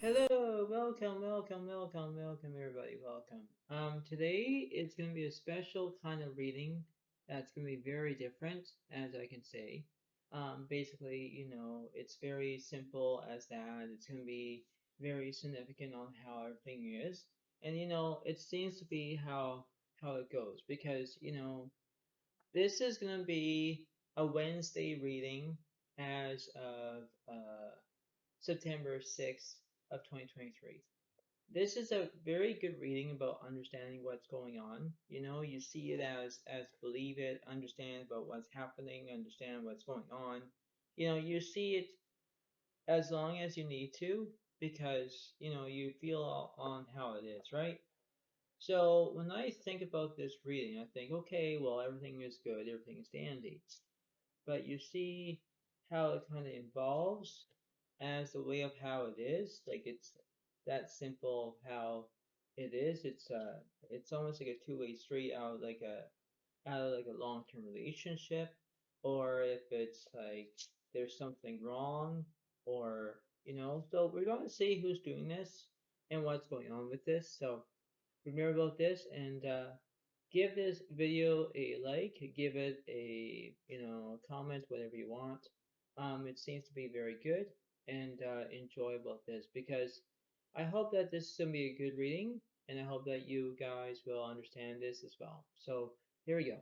Hello, welcome everybody, welcome. Today it's gonna be a special kind of reading that's gonna be very different, as I can say. Basically, it's very simple as that. It's gonna be very significant on how everything is, and it seems to be how it goes because this is gonna be a Wednesday reading as of September 6th of 2023. This is a very good reading about understanding what's going on. You see it as believe it, understand about what's happening, understand what's going on. You see it as long as you need to because you feel on how it is, right? So when I think about this reading, I think, okay, well, everything is good, everything is dandy. But you see how it kind of evolves as the way of how it is. Like it's that simple how it is. It's almost like a two-way street out of like a long-term relationship, or if it's like there's something wrong, or So we're going to see who's doing this and what's going on with this. So remember about this and give this video a like, give it a comment, whatever you want. It seems to be very good and enjoy about this because I hope that this is gonna be a good reading and I hope that you guys will understand this as well. So here we go.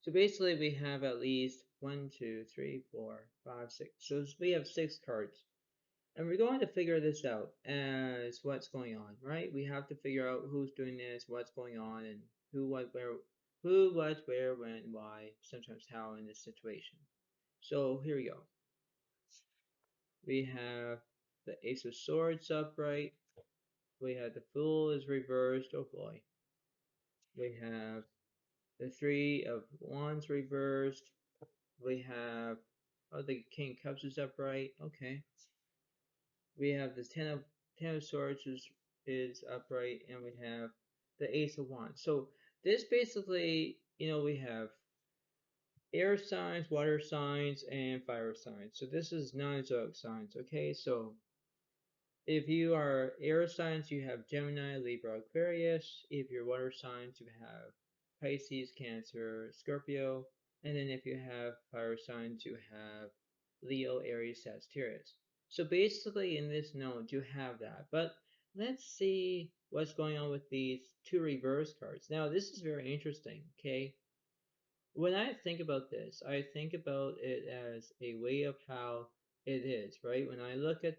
So basically we have at least one, two, three, four, five, six. So we have six cards. And we're going to figure this out as what's going on, right? We have to figure out who's doing this, what's going on, and who, what, where, when, why, sometimes how in this situation. So here we go. We have the Ace of Swords upright. We have the Fool is reversed. Oh boy. We have the Three of Wands reversed. We have, oh, the King of Cups is upright. Okay. We have the Ten of Swords is upright, and we have the Ace of Wands. So this basically, we have air signs, water signs, and fire signs. So this is non-zodiac signs. Okay, so if you are air signs, you have Gemini, Libra, Aquarius. If you're water signs, you have Pisces, Cancer, Scorpio. And then if you have fire signs, you have Leo, Aries, Sagittarius. So basically in this node, you have that. But let's see what's going on with these two reverse cards. Now, this is very interesting, okay? When I think about this, I think about it as a way of how it is, right? When I look at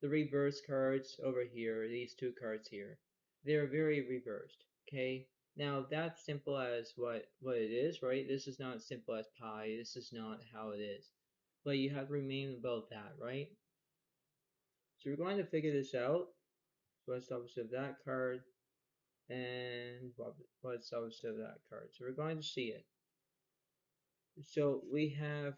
the reverse cards over here, these two cards here, they're very reversed, okay? Now that's simple as what it is, right? This is not simple as pie. This is not how it is. But you have to remain about that, right? So we're going to figure this out. What's the opposite of that card? And what's the opposite of that card? So we're going to see it. So we have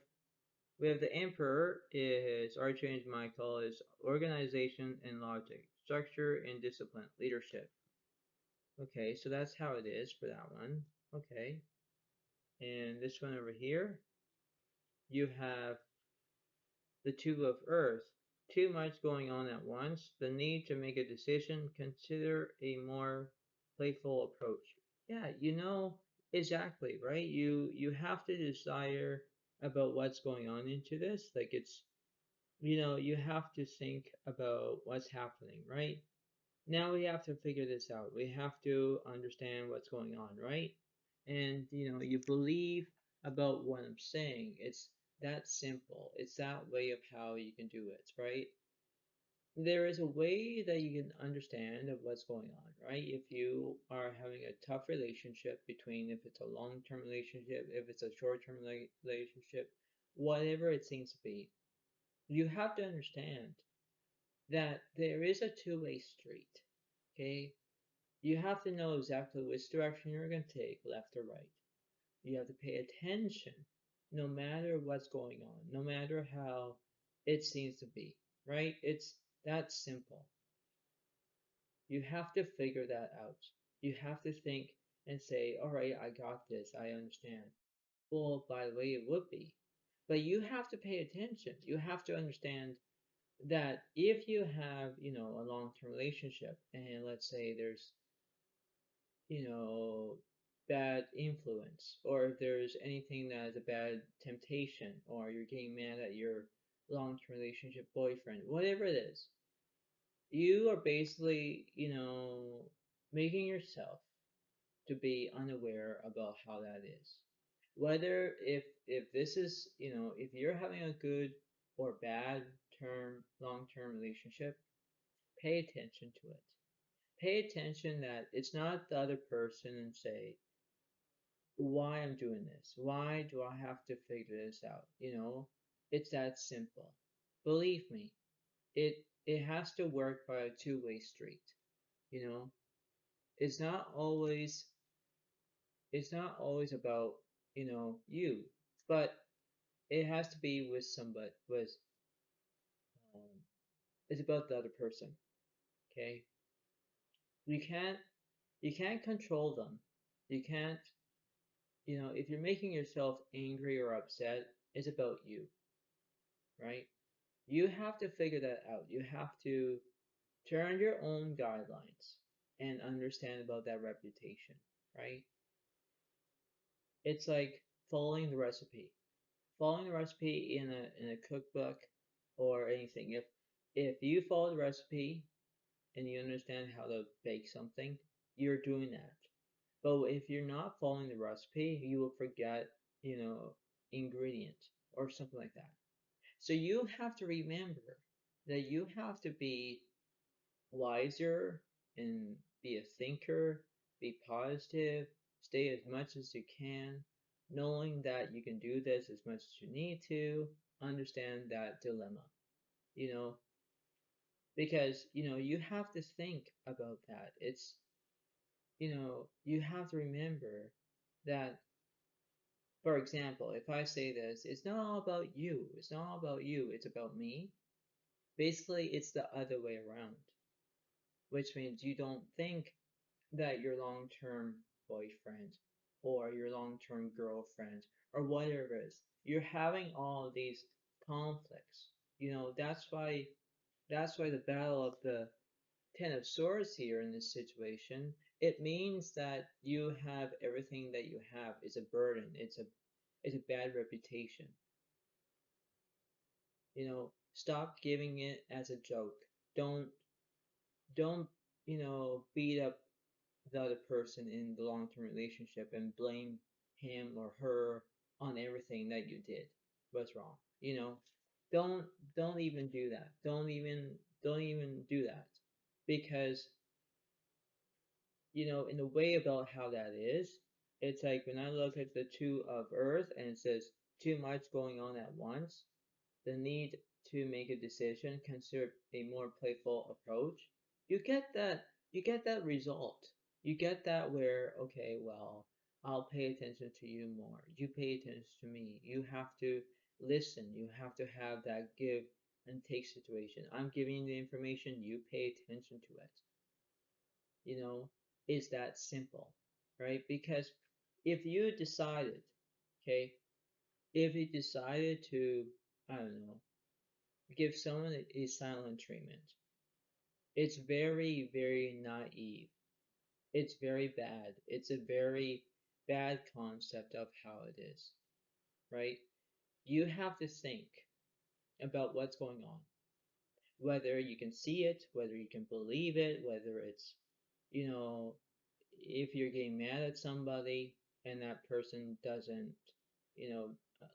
the Emperor is Archangel Michael is organization and logic, structure and discipline, leadership. Okay, so that's how it is for that one. Okay, and this one over here, you have the Two of Earth. Too much going on at once. The need to make a decision. Consider a more playful approach. Yeah, exactly, right? You have to desire about what's going on into this. Like you have to think about what's happening, right? Now we have to figure this out. We have to understand what's going on, right? And you believe about what I'm saying. It's that simple. It's that way of how you can do it, right? There is a way that you can understand of what's going on, right? If you are having a tough relationship between if it's a long-term relationship, if it's a short-term relationship, whatever it seems to be, you have to understand that there is a two-way street. Okay? You have to know exactly which direction you're going to take, left or right. You have to pay attention no matter what's going on, no matter how it seems to be, right? It's that simple. You have to figure that out. You have to think and say, all right, I got this, I understand. Well, by the way, it would be. But you have to pay attention. You have to understand that if you have, a long-term relationship, and let's say there's, you know, bad influence, or if there's anything that is a bad temptation, or you're getting mad at your long-term relationship boyfriend, whatever it is, you are basically, making yourself to be unaware about how that is. Whether if this is, if you're having a good or bad long-term relationship, pay attention to it. Pay attention that it's not the other person and say, why I'm doing this? Why do I have to figure this out? It's that simple. Believe me, it has to work by a two-way street. You know, it's not always it's not always about, you, but it has to be with somebody um, it's about the other person. Okay, you can't you can't control them. You can't, if you're making yourself angry or upset, it's about you, right? You have to figure that out. You have to turn your own guidelines and understand about that reputation, right? It's like following the recipe. Following the recipe in a cookbook or anything. If you follow the recipe and you understand how to bake something, you're doing that. But if you're not following the recipe, you will forget, ingredient or something like that. So you have to remember that you have to be wiser and be a thinker, be positive, stay as much as you can, knowing that you can do this as much as you need to, understand that dilemma, you know, because, you have to think about that. You have to remember that, for example, if I say this, it's not all about you, it's not all about you, it's about me. Basically, it's the other way around, which means you don't think that your long term boyfriend or your long term girlfriend or whatever it is, you're having all of these conflicts. That's why the battle of the Ten of Swords here in this situation, it means that you have everything that you have is a burden. It's a bad reputation. Stop giving it as a joke. Don't beat up the other person in the long-term relationship and blame him or her on everything that you did was wrong. Don't don't even do that. Don't even do that. Because, in the way about how that is, it's like when I look at the two of earth and it says too much going on at once, the need to make a decision, consider a more playful approach, you get that result. You get that where, okay, well, I'll pay attention to you more. You pay attention to me. You have to listen. You have to have that give and take situation. I'm giving you the information, you pay attention to it. Is that simple, right? Because if you decided, okay, if you decided to, I don't know, give someone a silent treatment, it's very, very naive. It's very bad. It's a very bad concept of how it is, right? You have to think about what's going on, whether you can see it, whether you can believe it, whether it's, you know, if you're getting mad at somebody and that person doesn't,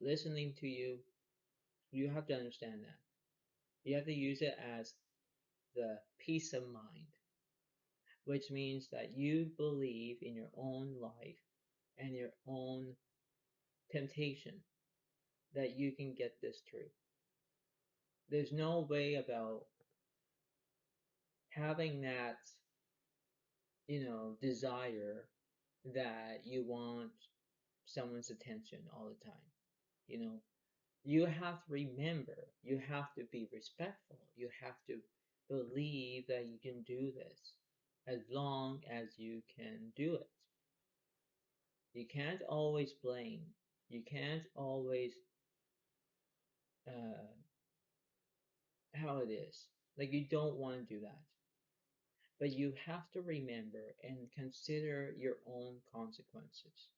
listening to you, you have to understand that. You have to use it as the peace of mind, which means that you believe in your own life and your own temptation that you can get this through. There's no way about having that, desire that you want someone's attention all the time. You know, you have to remember, you have to be respectful, you have to believe that you can do this as long as you can do it. You can't always blame. You can't always uh, how it is. Like you don't want to do that. But you have to remember and consider your own consequences.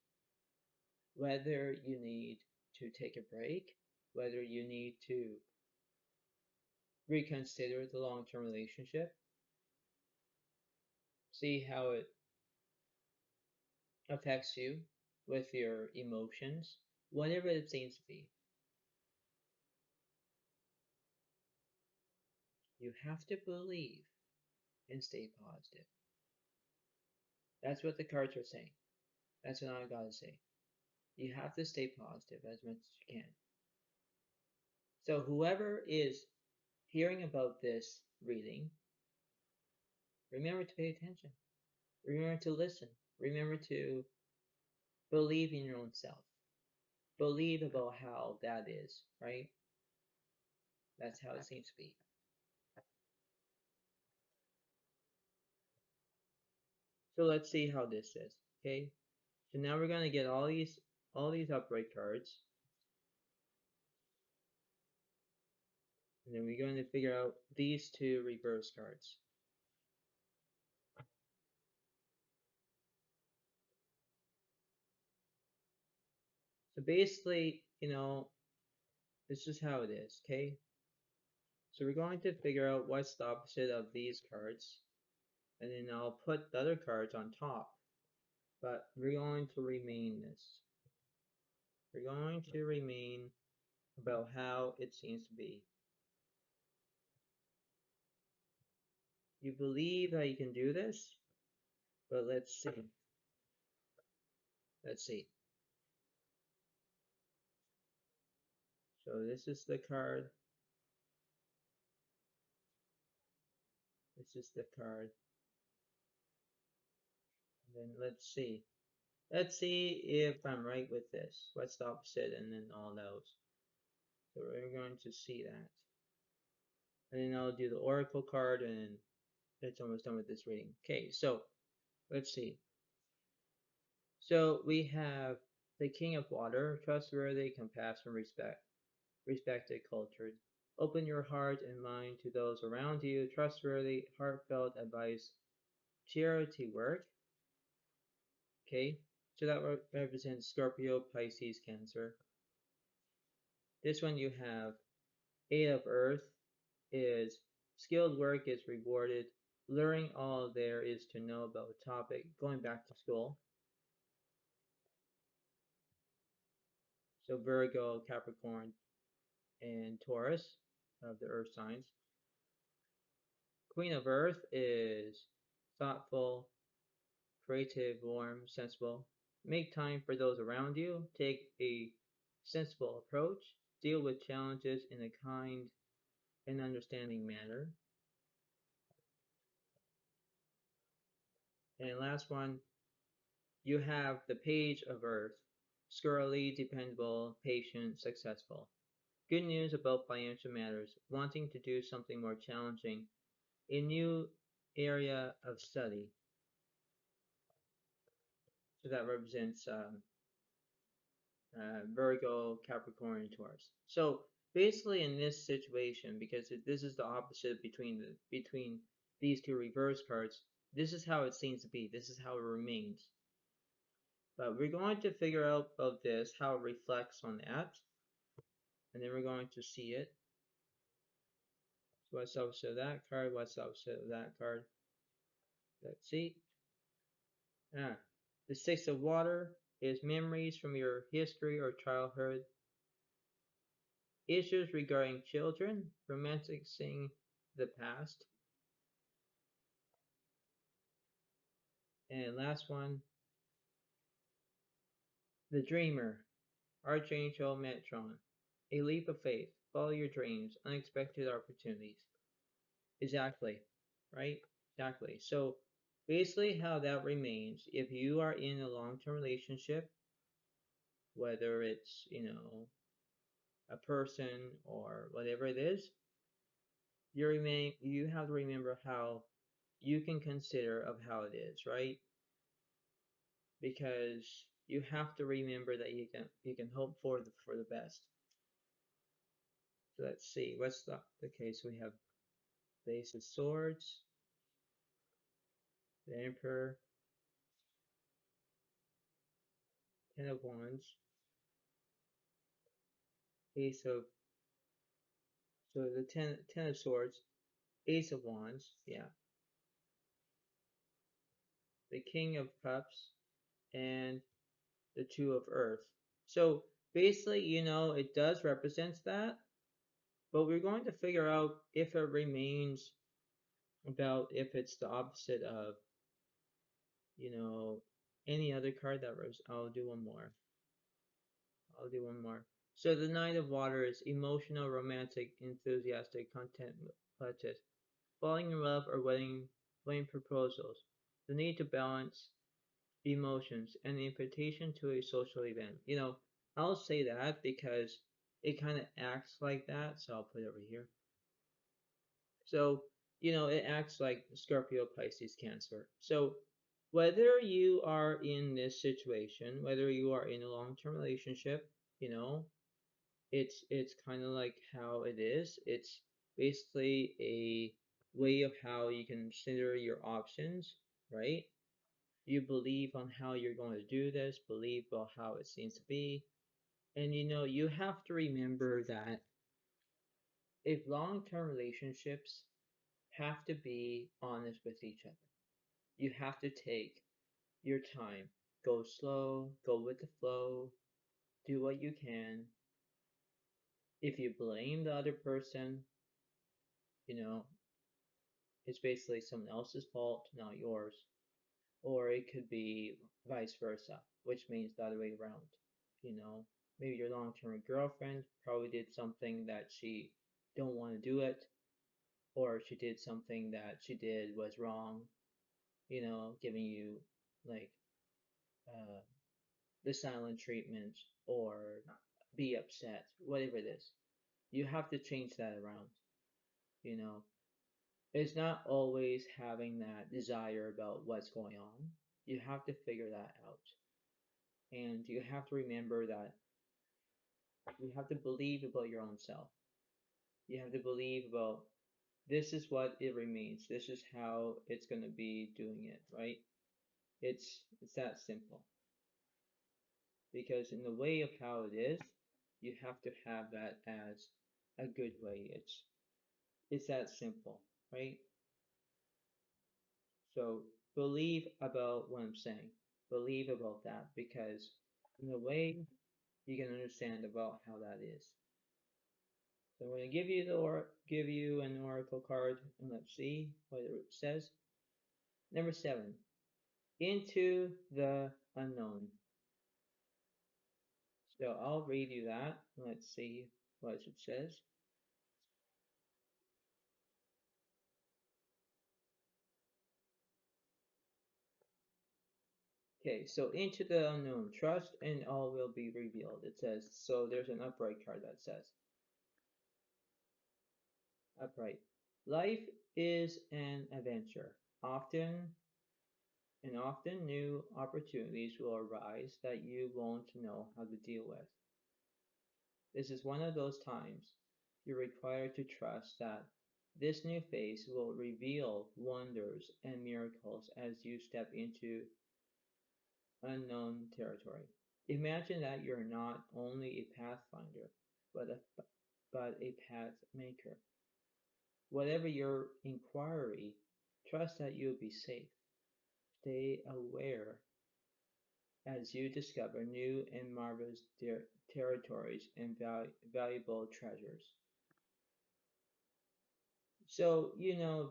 Whether you need to take a break, whether you need to reconsider the long term relationship, see how it affects you with your emotions, whatever it seems to be. You have to believe and stay positive. That's what the cards are saying. That's what I gotta say. You have to stay positive as much as you can. So, whoever is hearing about this reading, remember to pay attention. Remember to listen. Remember to believe in your own self. Believe about how that is, right? That's how it seems to be. So let's see how this is. Okay. So now we're gonna get all these upright cards. And then we're going to figure out these two reverse cards. So basically, this is how it is, okay? So we're going to figure out what's the opposite of these cards. And then I'll put the other cards on top. But we're going to remain this. We're going to remain about how it seems to be. You believe that you can do this, but let's see. Let's see. So this is the card. This is the card. And then let's see. Let's see if I'm right with this. What's the opposite and then all those. So we're going to see that. And then I'll do the oracle card and it's almost done with this reading. Okay, so let's see. So we have the King of Water, trustworthy, compassionate, respected, cultured. Open your heart and mind to those around you, trustworthy, heartfelt advice, charity work. Okay, so that represents Scorpio, Pisces, Cancer. This one you have Eight of Earth is skilled work is rewarded, learning all there is to know about the topic, going back to school. So Virgo, Capricorn, and Taurus of the earth signs. Queen of Earth is thoughtful, creative, warm, sensible. Make time for those around you. Take a sensible approach. Deal with challenges in a kind and understanding manner. And last one, you have the Page of Earth. Squirrely, dependable, patient, successful. Good news about financial matters. Wanting to do something more challenging. A new area of study. So that represents Virgo, Capricorn, and Taurus. So basically, in this situation, because this is the opposite between these two reverse cards, this is how it seems to be. This is how it remains. But we're going to figure out of this how it reflects on that, and then we're going to see it. So what's the opposite of that card? What's the opposite of that card? Let's see. The Six of Water is memories from your history or childhood. Issues regarding children, romanticizing the past. And last one, the Dreamer, Archangel Metron. A leap of faith, follow your dreams, unexpected opportunities. Exactly, right? Exactly. So basically how that remains, if you are in a long-term relationship, whether it's, a person or whatever it is, you have to remember how you can consider of how it is, right? Because you have to remember that you can hope for the best. So let's see, what's the case? We have the Ace of Swords, the Emperor, Ten of Wands, Ace of, so the ten of Swords, Ace of Wands, yeah, the King of Cups, and the Two of Earth. So basically, it does represent that, but we're going to figure out if it remains about if it's the opposite of, any other card that was. I'll do one more. So the Knight of Water is emotional, romantic, enthusiastic, contemplative, falling in love or weighing proposals, the need to balance emotions, and the invitation to a social event. I'll say that because it kind of acts like that, so I'll put it over here. So, it acts like Scorpio, Pisces, Cancer. So, whether you are in this situation, whether you are in a long-term relationship, it's kind of like how it is. It's basically a way of how you consider your options, right? You believe on how you're going to do this, believe about how it seems to be. And you have to remember that if long-term relationships have to be honest with each other, you have to take your time, go slow, go with the flow, do what you can. If you blame the other person, you know, it's basically someone else's fault, not yours. Or it could be vice versa, which means the other way around. You know, maybe your long-term girlfriend probably did something that she don't want to do it, or she did something that she did was wrong. Giving you like uh, the silent treatment or be upset, whatever it is. You have to change that around. You know, it's not always having that desire about what's going on. You have to figure that out. And you have to remember that you have to believe about your own self. You have to believe about this is what it remains. This is how it's going to be doing it, right? It's that simple. Because in the way of how it is, you have to have that as a good way. It's that simple, right? So believe about what I'm saying. Believe about that because in a way you can understand about how that is. So I'm going to give you an oracle card and let's see what it says. Number 7, into the unknown. So I'll read you that. Let's see what it says. Okay, so into the unknown, trust and all will be revealed. It says, so there's an upright card that says, upright. Life is an adventure. Often new opportunities will arise that you won't know how to deal with. This is one of those times you're required to trust that this new phase will reveal wonders and miracles as you step into unknown territory. Imagine that you're not only a pathfinder, but a path maker. Whatever your inquiry, trust that you'll be safe. Stay aware as you discover new and marvelous territories and valuable treasures. So,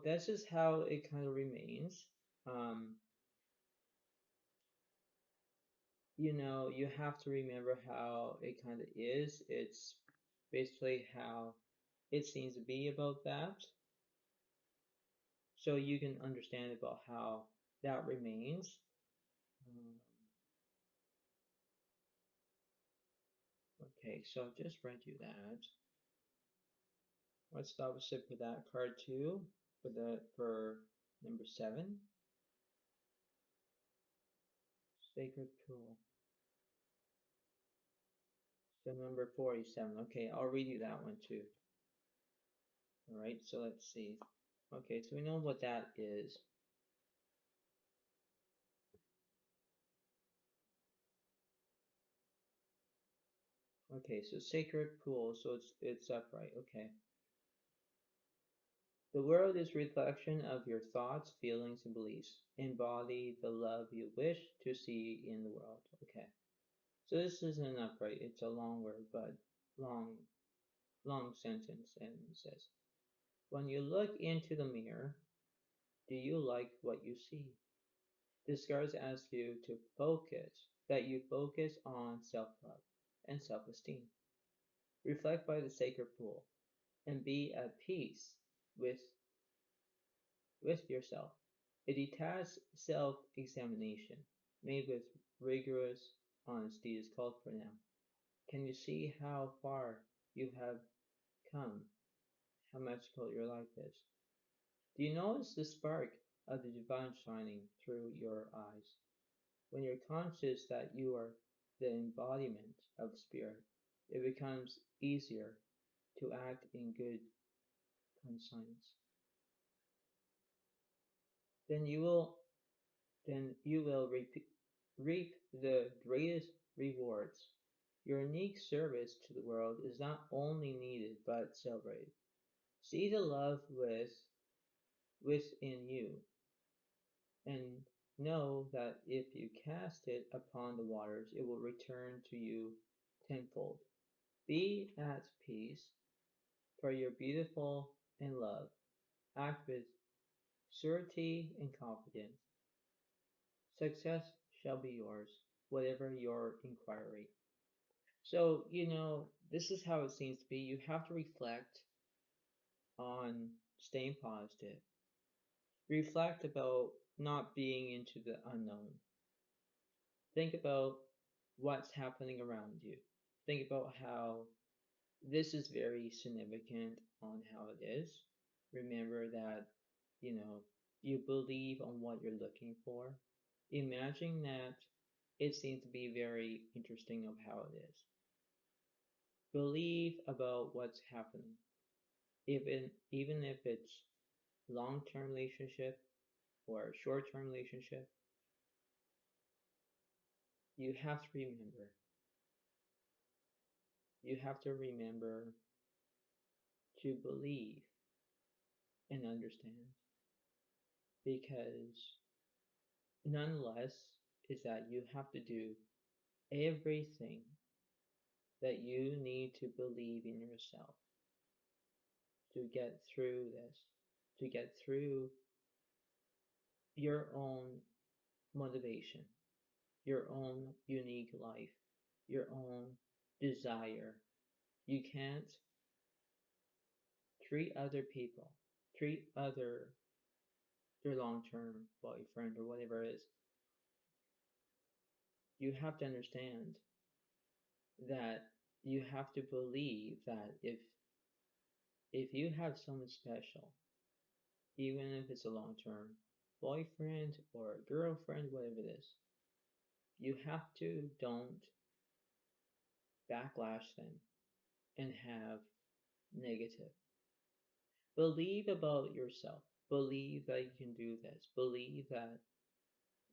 this is how it kind of remains. Um, you have to remember how it kind of is. It's basically how it seems to be about that. So you can understand about how that remains. Um, okay, so I've just read you that. Let's stop a sip for that card too, for number 7. Sacred Pool. So number 47. Okay, I'll read you that one too. Alright, so let's see. Okay, so we know what that is. Okay, so sacred pool, so it's upright, okay. The world is a reflection of your thoughts, feelings, and beliefs. Embody the love you wish to see in the world. Okay. So this isn't an upright, it's a long word, but long, long sentence, and it says, when you look into the mirror, do you like what you see? This card asks you to focus on self-love and self-esteem. Reflect by the sacred pool and be at peace with yourself. A detached self-examination made with rigorous honesty is called for now. Can you see how far you have come? How magical your life is? Do you notice the spark of the divine shining through your eyes? When you're conscious that you are the embodiment of spirit, it becomes easier to act in good conscience. Then you will reap the greatest rewards. Your unique service to the world is not only needed but celebrated. See the love within you, and know that if you cast it upon the waters, it will return to you tenfold. Be at peace, for you're beautiful in love. Act with surety and confidence. Success shall be yours, whatever your inquiry. So, this is how it seems to be. You have to reflect on staying positive. Reflect about not being into the unknown. Think about what's happening around you. Think about how this is very significant on how it is. Remember that, you believe on what you're looking for. Imagine that it seems to be very interesting of how it is. Believe about what's happening. Even if it's long-term relationship or short-term relationship, you have to remember. You have to remember to believe and understand, because nonetheless is that you have to do everything that you need to believe in yourself to get through this, to get through your own motivation, your own unique life, your own desire. You can't treat other people, treat your long-term boyfriend or whatever it is. You have to understand that you have to believe that if you have someone special, even if it's a long-term boyfriend or girlfriend, whatever it is, you have to don't backlash them and have negative. Believe about yourself. Believe that you can do this. Believe that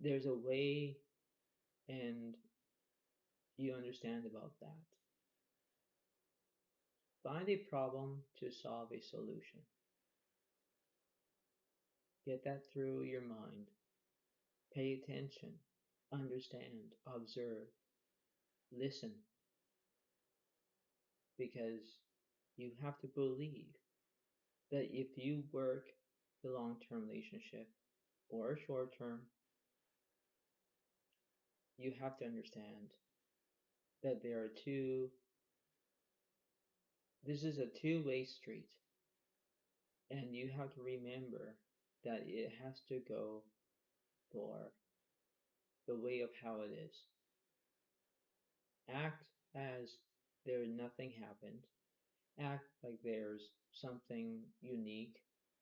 there's a way and you understand about that. Find a problem to solve a solution. Get that through your mind. Pay attention. Understand. Observe. Listen. Because you have to believe that if you work the long-term relationship or short-term, you have to understand that this is a two-way street, and you have to remember that it has to go for the way of how it is. Act as there nothing happened. Act like there's something unique,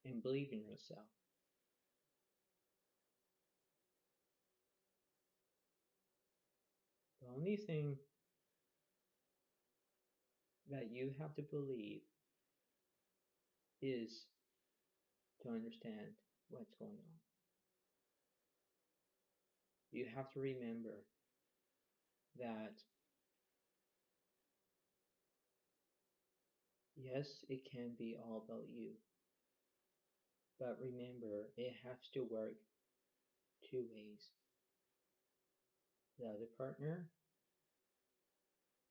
and believe in yourself. The only thing that you have to believe is to understand what's going on. You have to remember that yes, it can be all about you, but remember it has to work two ways. The other partner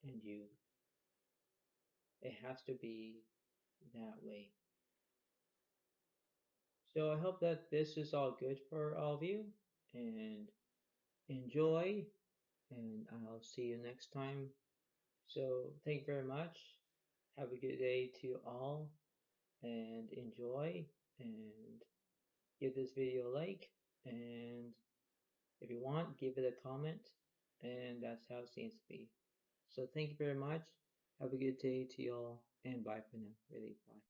and you. It has to be that way. So I hope that this is all good for all of you and enjoy, and I'll see you next time. So thank you very much. Have a good day to you all and enjoy, and give this video a like, and if you want, give it a comment, and that's how it seems to be. So thank you very much. Have a good day to you all, and bye for now. Really, bye.